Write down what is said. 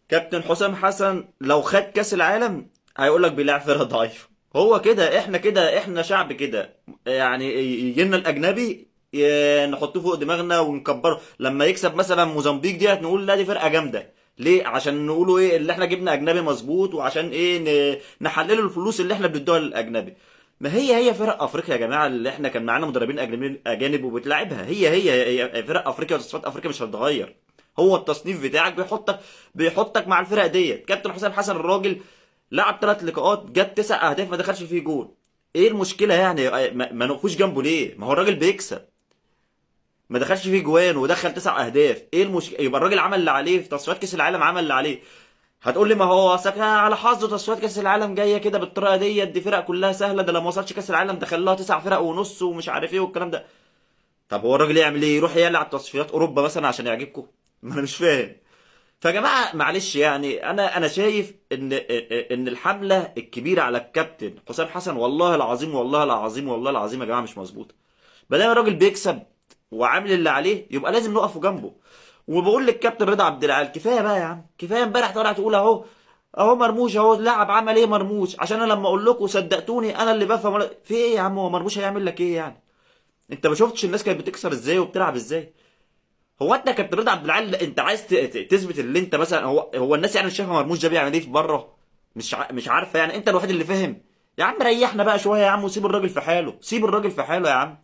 كابتن حسام حسن لو خد كاس العالم هيقول لك بيلعب فرقه ضعيفه. هو كده، احنا كده، احنا شعب كده. يعني يجي لنا الاجنبي نحطه فوق دماغنا ونكبره. لما يكسب مثلا موزمبيق ديت نقول لا دي فرقه جامده. ليه؟ عشان نقولوا ايه اللي احنا جبنا اجنبي مظبوط، وعشان ايه نحللوا الفلوس اللي احنا بندوها للاجنبي. ما هي فرق افريقيا يا جماعه، اللي احنا كان معانا مدربين اجانب وبتلعبها. هي فرق افريقيا وتصفيات افريقيا مش هتتغير. هو التصنيف بتاعك بيحطك مع الفرق ديت. كابتن حسام حسن الراجل لعب 3 لقاءات، جاب 9 اهداف، ما دخلش فيه جول. ايه المشكله يعني؟ ما نقفوش جنبه ليه؟ ما هو الراجل بيكسب. ما دخلش فيه جوان ودخل 9 اهداف. ايه المشكله؟ يبقى الراجل عمل اللي عليه في تصفيات كاس العالم، عمل اللي عليه. هتقول لي ما هو على حظه تصفيات كاس العالم جايه كده بالطريقه ديت، دي فرق كلها سهله، ده لما ما وصلش كاس العالم دخل لها 9 فرق ونص ومش عارف ايه والكلام ده. طب هو الراجل يعمل ايه؟ يروح يلعب تصفيات اوروبا مثلا عشان يعجبكم؟ ما انا مش فاهم. فيا جماعه معلش، يعني انا شايف ان الحمله الكبيره على الكابتن حسام حسن والله العظيم والله العظيم والله العظيم يا جماعه مش مظبوطه. ما دام الراجل بيكسب وعامل اللي عليه يبقى لازم نقف جنبه. وبقول للكابتن رضا عبد العال كفايه بقى يا عم، كفايه. امبارح طلع تقول اهو، اهو مرموش اهو اللاعب عمل ايه مرموش، عشان انا لما اقول لكم صدقتوني انا اللي بفهم في ايه يا عم. هو مرموش هيعمل لك ايه يعني؟ انت ما شفتش الناس كانت بتكسر ازاي وبتلعب ازاي؟ هو انت كابتن رضا عبد العال انت عايز تثبت اللي انت مثلا، هو الناس يعني مش شايفه مرموش ده بيعمل ايه في بره؟ مش عارفه يعني؟ انت الوحيد اللي فاهم. يا عم ريحنا بقى شويه يا عم، وسيب الراجل في حاله، سيب الراجل في حاله يا عم.